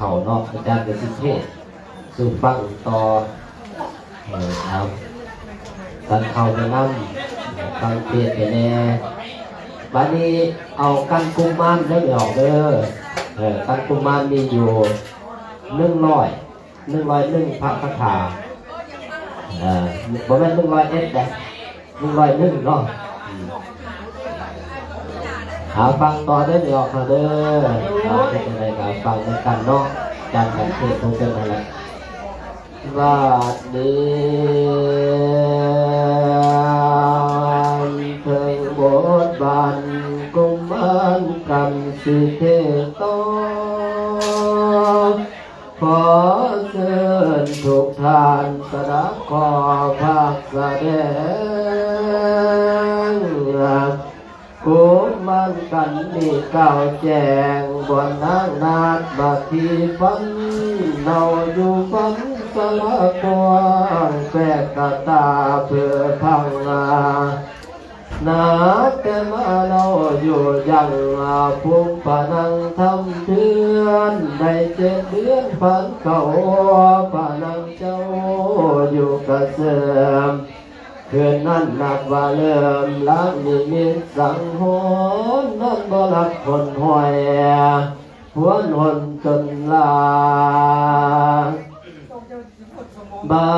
เข่านอกอาจารย์เป็นสิเทศสู่ฟังต่อครับตันเข่าไปนั่งฟังเทศไปแน่บัดนี้เอากันกุมารได้ออกเด้อกันกุมารมีอยู่101พระคาถาบ่แม่น101แต่101เนาะหาฟังต่อได้ไม่ออกเด้อเป็นอะไรกับฟังกันเนาะจำกันเทศคงเป็นอะไรว่านี้เพิ่งบทบาทกุมารกันสิเทโตขอเชิญทุกท่านสดับขอภาคแสดงกุมารกันนี่เก่าแจ้งบนนางนาดบัดที่ฝันเนาอยู่ฝันสละกวางแฝกกะตาเพื่อพังนาแต่มาเราอยู่ยังภูมิปนังทำเดือนได้7 เดือนพันเขาปนังเจ้าอยู่กระเสริมคืนนั้นนับว่าเริ่มล้างนิมิตสังหรณ์นั้นบ่รักคนห้อยหวนหนจนลาบ้า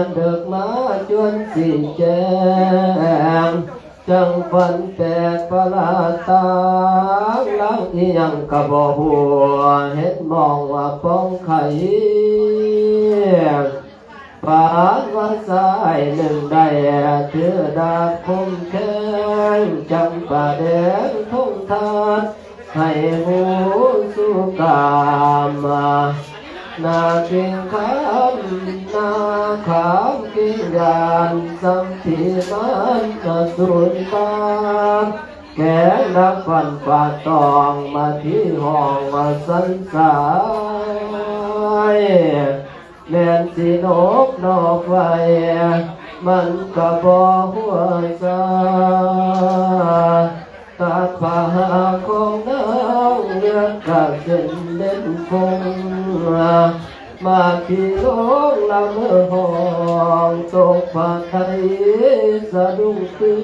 นเดึกมาจนสิ้นแจ้งจังฝันแตกประหลาดตาล้างอีหยังกะบ่หัวเห็นมองว่าป้องไข่ปานว่าสายหนึ่งได้ถือดาบคมแข็งจำป่าแดงทุ่งทานให้หูสู้กามนาเก่งคำนาขามกิ่งยานสัมผีมันสุนตามแก่นักฟันฝ่าตองมาที่ห้องมาสันสายแม่นสินกนอกไฟมันก็บ่หัวซาตัดผ้าของนางเลือดกะเส้นเด่นคงมาที่โลกละเมื่อห้องตกผ้าไทยสะดุ้งตื่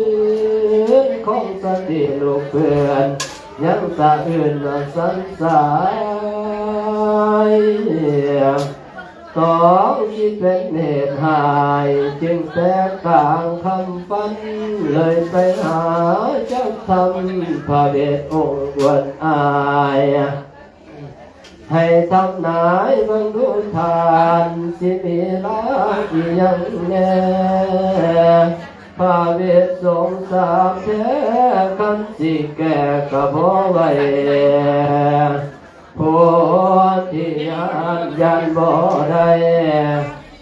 นของสติลูกเพื่อนยังสะอื่นสันสายต้องที่เป็นเหตุหายจึงแตกต่างคำฟันเลยไปหาเจ้าทำพระเดชองค์อวดอายให้ทำนายบรรลุทานสิมีลาอียังแน่พระเวทสงสามแท้คันสิแก่กะบ่ไหวผู้ที่ยันบ่ได้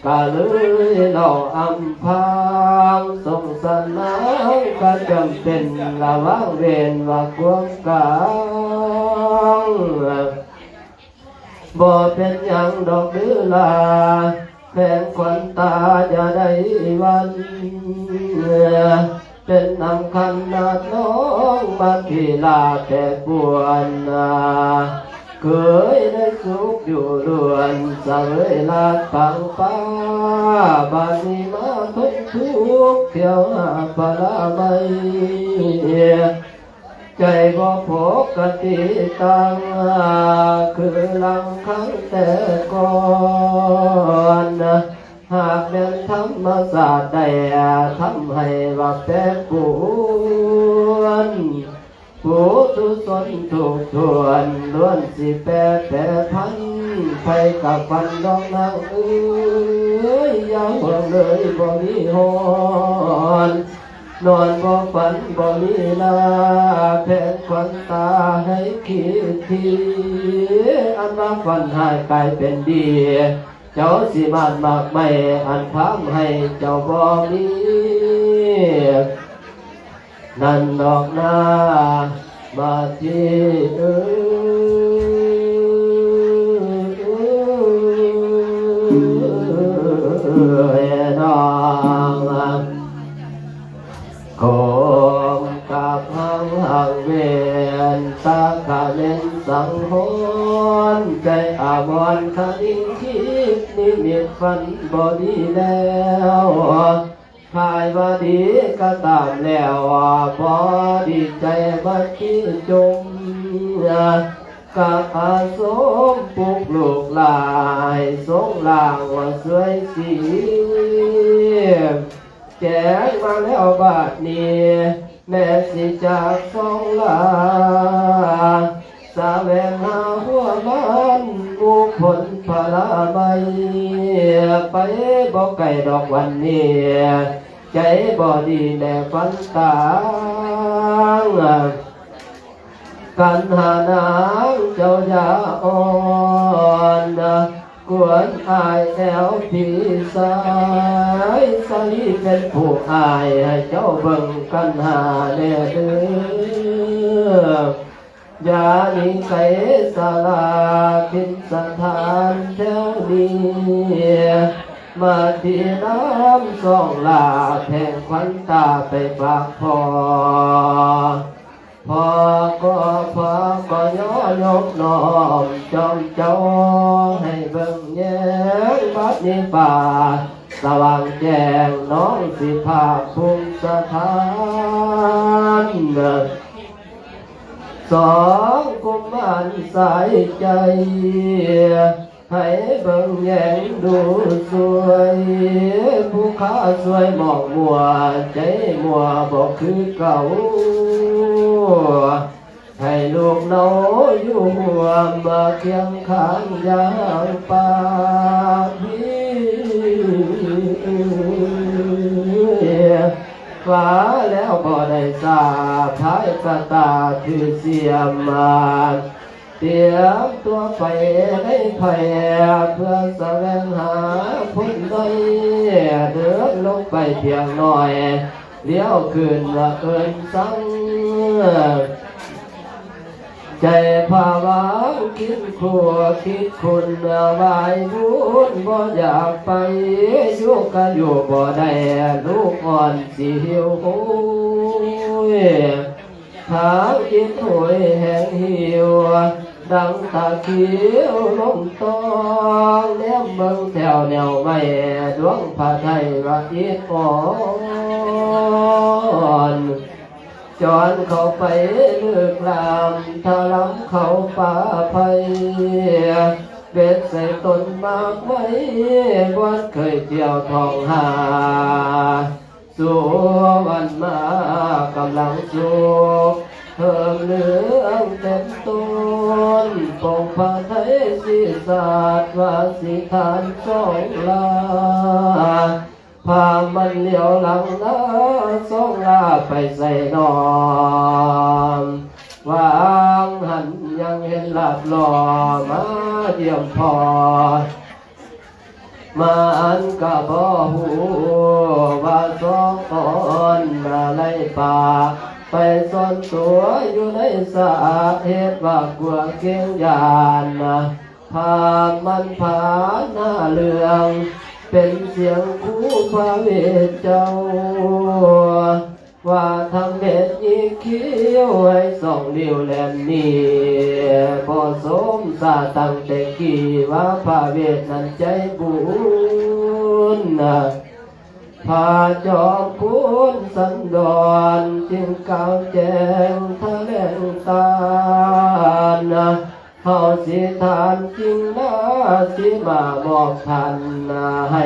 กะเลยเล่าอำพางสงสารนางก็จำเป็นระวังเวรว่าควงกางบ่เป็นหยังดอกดื้อลาแฟนขวัญตาจะได้วันเป็นนำคันนาดน้องมาที่ลาแต่ปวนเคยได้สุขอยู่ล้วนสะเวยลาดฟังฟ้าบานนี้มาทุกทุกเที่ยวหาปลาไม่ใจบ่ปกติตั้งคือลังครั้งแต่ก่อนหากเดินธรรมศาสตร์ได้ทำให้ว่าแปรปรวนผู้ทุศนถูกทวนล้วนสิแปรพันไปกับฟันดองนางเอ้ยอย่าห่วงเลยบ่มีหอนนอนบ่ฝันบ่มีลาแผ่นขวัญตาให้คิดทีอันว่าฝันหายกลายเป็นดีเจ้าสิมานมากไม่อันทำให้เจ้าบ่มีนั่นดอกนามาที่น้องคงกับหังเวียนตาขาเล่นสังหรณ์ใจอับ บอนคณิงคิดนิมิตฝันบ่ดีแล้วภายว่าดีก็ตามแล้วบ่ดีใจบ่คิดจมกับอาสมปลุกลูกหลายสงลางว่าสวยสีแจ้งมาแล้วบาดนี้แม่สิจากสองลาสาแวงหาหัวบ้านมุกผลพลาใบไปบ่ไก่ดอกวันนี้ใจบ่ดีแน่ฝันตางกันหานางเจ้าอยาอ่อนกวนอายแอวผีสายสลีเป็นผู้อายให้เจ้าเบิ่งกันหาแน่เด้อยานิไสสาลาพินสถานแถวนี้มาที่น้ำสองลาแทงควันตาไปฝากพ่อพอก็ย้อยกน้อมจอมเจ้าให้เบิ่งแย้งบัดนี้ป่าสว่างแจ้งน้องสิภาคภูมิสถานสองกุมารสายใจให้เบิ่งแย้งดูสวยผู้ค้าสวยมองมัวใจมัวบอกคือเก่าให้ลูกน้อยอยู่หัวมาเคียงข้างยางป่าฟ้าแล้วก็ได้ทราบภายกระตาคือเสียมมาเตรียมตัวไปได้ไผ่เพื่อแสวงหาพ้นได้เดินลงไปเพียงหน่อยเลี้ยวขึ้นว่าเอินสังใจภาวะคิดครัวคิดคุณวายบุญบ่อยากไปอยู่กันอยู่บ่ได้ลูกอ่อนสิหิวโหยทางคิดหวยแห่งหิวดังตาเขียวลมตองแนมเบิ่งแถวแนวไม่ดวงผ้าไทยว่าอีกอ่อนจอนเข้าไปเลือกลามทะล้ำเข้าป่าไผ่เบ็ดใส่ต้นมากไว้วัดเคยเกี่ยวทองหาสู่วันมากำลังสุกเพิ่มเหลืองเต็มต้นปองผ้าไทยสีสาดว่าสีทานสองลาพามันเหลียวหลังนะสองลาไปใส่นอนวางหันยังเห็นหลับหล่อมาเยี่ยมพอมาอันกะบ่หูว่าสองคนอะไรป่าไปซ่อนตัวอยู่ในสาเหตุว่ากลัวเกียงยานพามันผาหน้าเรืองเป็นเสียงคู่พระเวทเจ้าว่าทำเบ็ดอีกเขี้ยวให้สองเดียวแลนนี่พอสมสาตั้งแต่กี่ว่าพระเวทนั้นใจบุญพาจอมคุณสันดอนจึงก้าวแจ้งทะเลตาเฮาสิทานจริงนะสิมาบอกท่านให้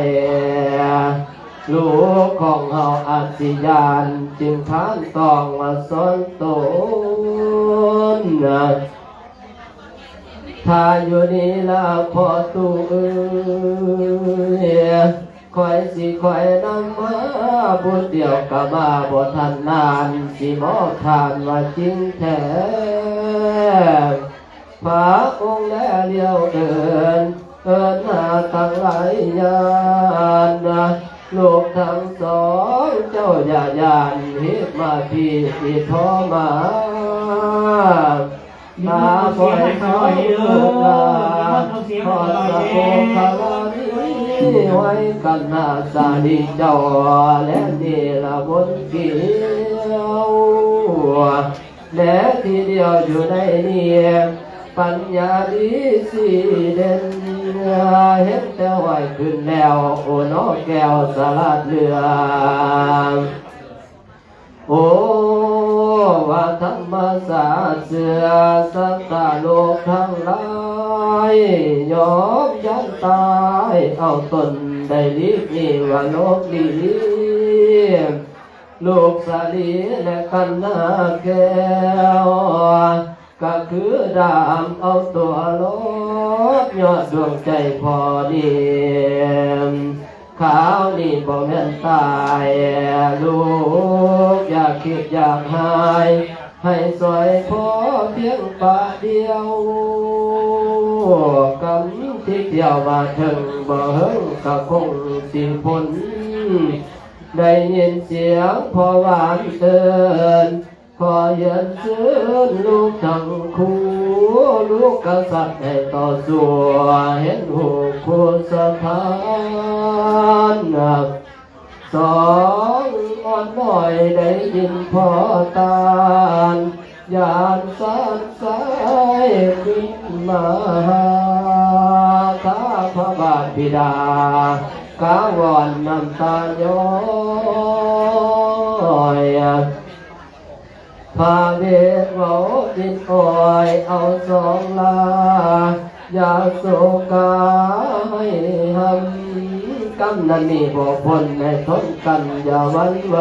ลูกของเฮาอาศิยานจึงทานต้องมาสอนตนถ้าอยู่นี่ละพอตูคอยสิคอยนำมาบุญเดียวกับมาบ่ทันนานสิมอบทานว่าจริงแท้พระองค์และเลี้ยวเดินหาตั้งหลายยานลูกทั้งสองเจ้าอย่ายานฮิตมาพี่ที่ท้อมาตาปล่อยเขาเดินลาขอสะโพกคาลานี้ไว้กันหน้าสาดีเจ้าและนี่ละบนเกี่ยวและทีเดียวอยู่ในนี้ ปัญญาดีสีเด่นเห็นแต่ไหวขึ้นแล้วโอ้น้อแก้วสลัดเรือโอ้ว่าธรรมศาสตร์เสือสัตว์โลกทั้งหลายยอมยันตายเอาตนได้ลิบนี่ว่าโลกดีลูกสาลีและกันนาแก้วก็คือดามเอาตัวลดยอดดวงใจพอดีขาวนี่บ่แม่นตายลูกอยากคิดอยากหายให้สวยพอเพียงปะเดียวกำที่เที่ยวมาถึงบ่เฮิงก็คงสิพ้นได้ยินเสียงพอหวานเตือนขอเย็นชื่นลูกทั้งคู่ลูกกษัตริย์ให้ต่อสู้เห็นหูคู่สถานสองอ่อนหน่อยได้ยินพอตานยานสันสายขึ้นมาข้าพระบาทบิดากาวอนน้ำตาย้อยพาเวทเว้าดินอ้อยเอาสองลาอย่าโศกาให้หำกำนันนี่บ่พ้นให้ทนกันอย่าหวั่นไหว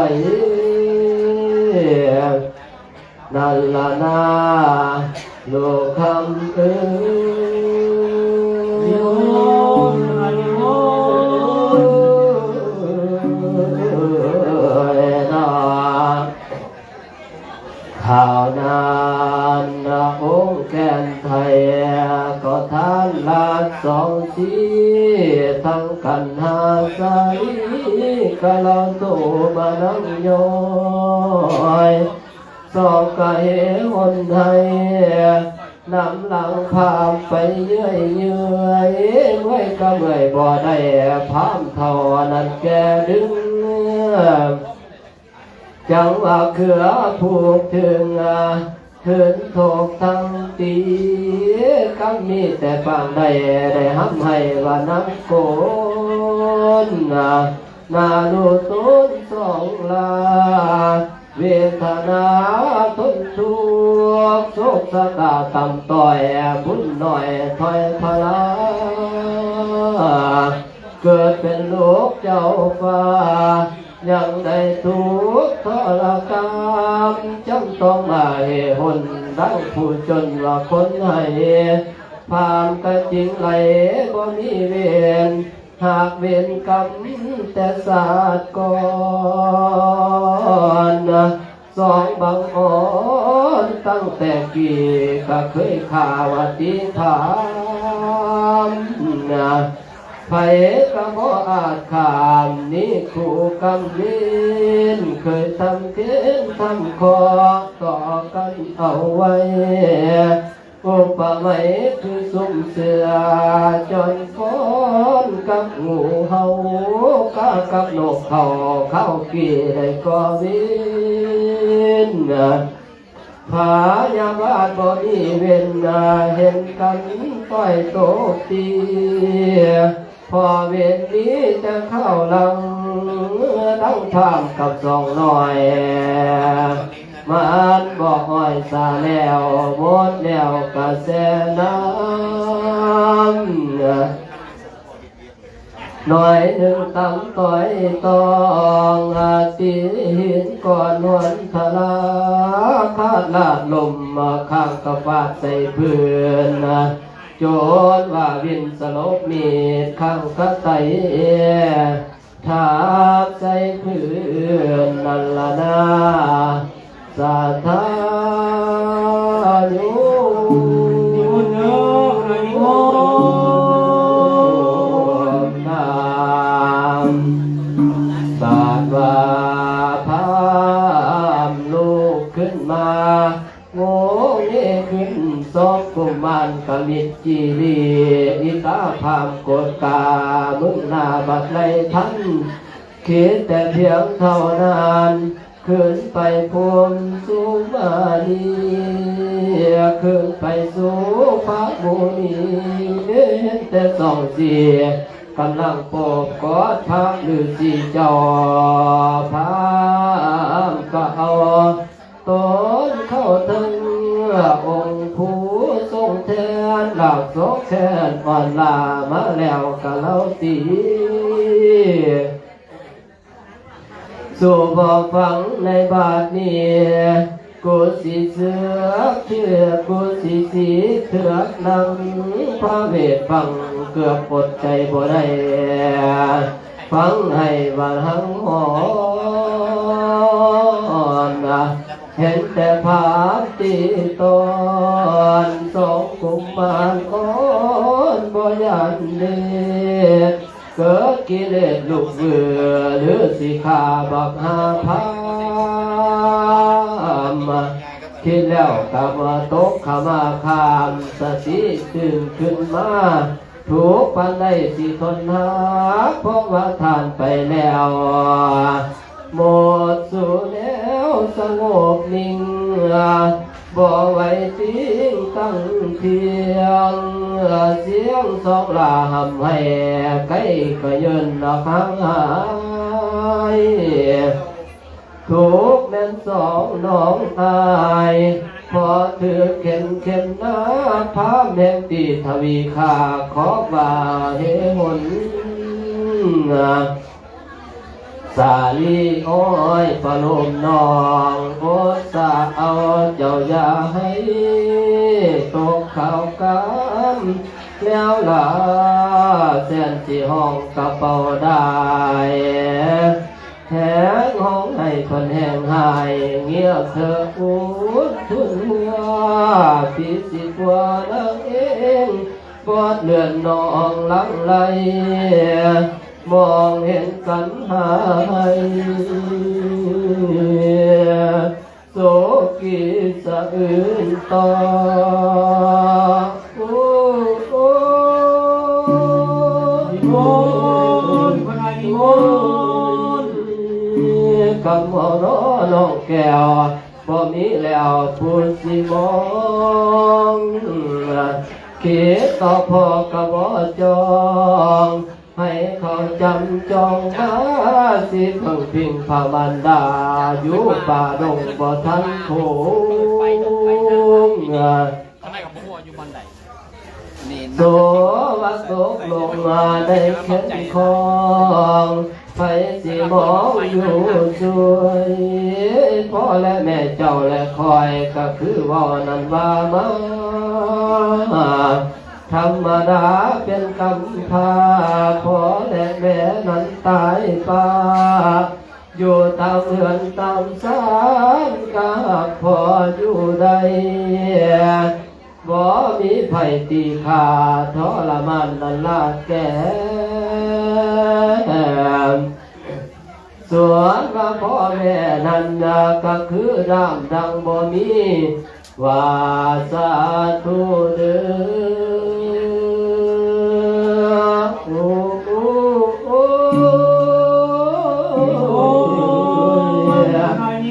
นั่นล่ะนาลูกคำข่าวนานองค์แก่นไทยก็ทานลาดสองสีทั้งกันหาใสกะลอนโตมานังย้อยสอบกะเหวนไทยนำหลังพามไปเยื่อยเยื่อยไว้ก็เมื่อยบ่ได้พามเท่านั้นแกดึงจังว่าเขือผูกถึงถึงโถกทั้งตีก็มีแต่ฟังได้ห้ำให้ว่าน้ำโกนนาลูตุนสองลาเวทนาทนทุกข์โศกสะตาต่ำต่อยบุญหน่อยถอยพลาเกิดเป็นลูกเจ้าฟ้ายังได้ทุกข์ทรกรรมจำต้องมาเหนดังผู้จนว่าคนให้ผ่านก็จริงไหลบ่มีเวรหากเวรกรรมแต่ศาสตร์ก่อนสองบังอ่อนตั้งแต่กี่ก็เคยข่าวอธิษฐานไผก็บ่อาจขามนี้คู่กำลินเคยทำเทียนทำคอต่อกันเอาไว้อุปมาคือสุ่มเสือจนฟ้อนกับงูเห่าก้ากับนกเขาเข้ากี่ได้ก็วินผายาบาดบ่มีเว้นเห็นกันต้อยโตตีพอเวรนี้จะเข้าหลังดังทามกับสองหน่อยมันบอกอ้อยสาแล้วหมดแล้วกระแสน้ำหน่อยหนึ่งตำต่อยตองตีหินก่อนนวลทลาคาดลาดลมข้างกระฟาดใส่พื้นโจรว่าวินสลบมีดข้างกระไตทาบใส่พื้นนั่นละนาสาธาโยนโยนามบาดว่าพามลูกขึ้นมาโง่เย่ขึ้นสองกุมารกมิตรจีรีอิตาพามโกดกามึงหน้าบัดไรทันคิดแต่เพียงเท่านั้น ขึ้นไปภูมิสุมาลีขึ้นไปสู่พระมุนีเห็นแต่สองเสียกำลังโปบกอดพระฤาษีเจ้าพามก็เอาตนเข้าถึงองค์ผู้ทรงแทนหลักสกแทนอ่อนลามาแล้วก็เล่าตีสู่บ่ฟังในบาทนี้กุสิเสือเชื่อกุสิสีเถือกนังพระเวทฟังเกือบปดใจบ่ได้ฟังให้วันหังหอนเห็นแต่ภาพตีตนสองกุมารอ่อนบ่ยันเดชเกิดกิเลสลูกเบื่อหรือสิขาบักหาพามคิดแล้วกลับมาตกขมาคามสติตื่นขึ้นมาถูกปันได้สิทนหาเพราะว่าทานไปแล้วหมดสู่แล้วสงบนิ่งบ่ไว้ทิ้งตั้งเพียงเสียงสองลาหำให้ไก่ก็ยืนออกห่างหายถูกแม่นสองน้องอายพอถือเข็นเข็นหน้าพาแมงตีทวีขาขอว่าเฮหนสาลีอ้อยปลมน้องโอสาเอาเจ้าอย่าให้ตกข่าวกันแล้วล่ะเส้นที่ห้องกระเป๋าได้แหงห้องให้คนแห้งหายเงียบเธออุดทุนหัวพิสิทธิ์ว่านักเองกอดเลือนน้องลังไหลมองเห็นกันหายโศกีสะอื่นต่อนิมนต์พระนายนิมนต์คำว่าร้อน้องแก้วบ่มีแล้วพูดสิมองคิดต่อพอกะบ่จองให้เขาจำจองหาสิเพิ่งพิงพระมารดาอยู่ป่าดงบ่ทันโคงโสวัสกลงมาได้เข็นคองไฟสิมองอยู่ช่วยพ่อและแม่เจ้าและคอยก็คือว่านั้นว่ามาธรรมดาเป็นกำพร้าพ่อและแม่นั้นตายป่าอยู่ตามเรือนตามศาลกับพ่ออยู่ใดบ่มีไผตีขาทรมานนันลาดแก่ส่วนว่าพ่อแม่นั้นก็คือร่างดังบ่มีว่าสาธุเด้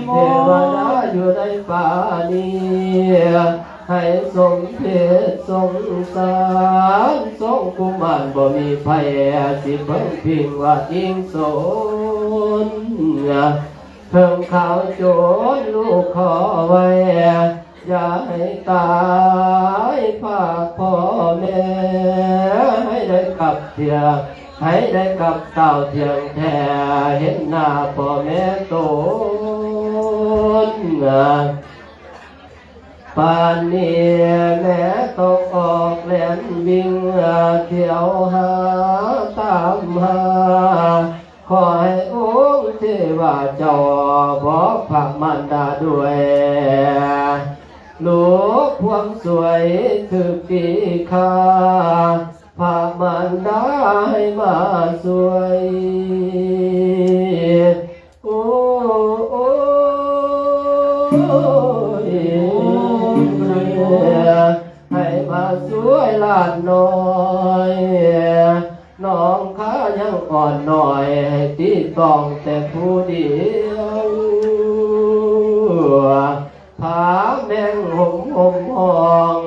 เทวดาอยู่ในป่านี้ให้ทรงเพศทรงสารทรงกุมารบ่มีภัยสิเพิ่งพิงว่าอิงโสนเพิ่งข่าวโจรลูกขอไว้อย่าให้ตายฝากพ่อแม่ให้ได้กลับเทียงให้ได้กับเต่าเทียงแท้เห็นหน้าพ่อแม่โตนปานนี้แม่ตกออกแหลนวิ่งเที่ยวหาตามหาขอให้องค์เทวาเจ้าบอกพระมารดาด้วยลูกพวงสวยคือปีคาพระมารดาให้มาสวยโอ้ให้มาสวยลานน้อยน้องข้ายังอ่อนหน่อยให้ตีต้องแต่ผู้เดียว ผาแมงห่มห่มห้อง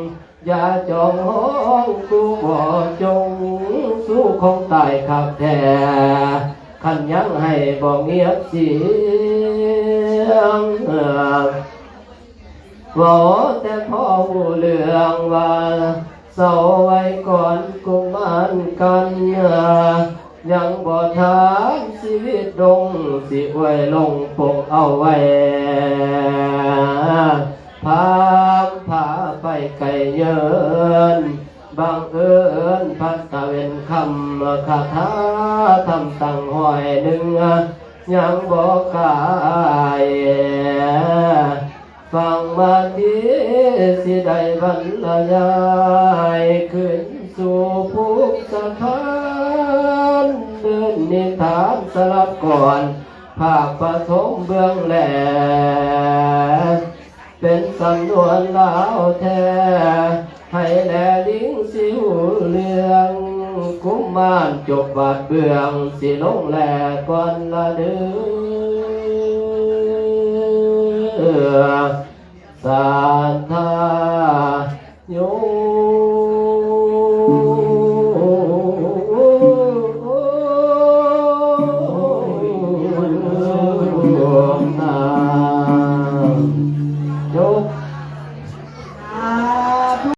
อย่าจองห้องกูบ่จงสู้คงตายขับแท้ขันยังให้บ่เงียบเสียงบอกแต่พ่อหูเรื่องว่าเศร้าไว้ก่อนกุมารกันยังบ่ทานชีวิตดงสิไว้ลงปกเอาไว้พาไปไกลเยินบังเอิญพัดตะเวนคำคาถาทำตั้งห้อยหนึ่งยังบอกกายฟังมาทีสิได้บรรยายขึ้นสู่ภูมิสถานเดินนิทานสลับก่อนภาคปฐมเบื้องแหลเป็นสำนวนลาวแท้ให้แลลิงสิวเรืองกุมารจบบาดเบื้องสิลงแลก่อนละเดือสานทา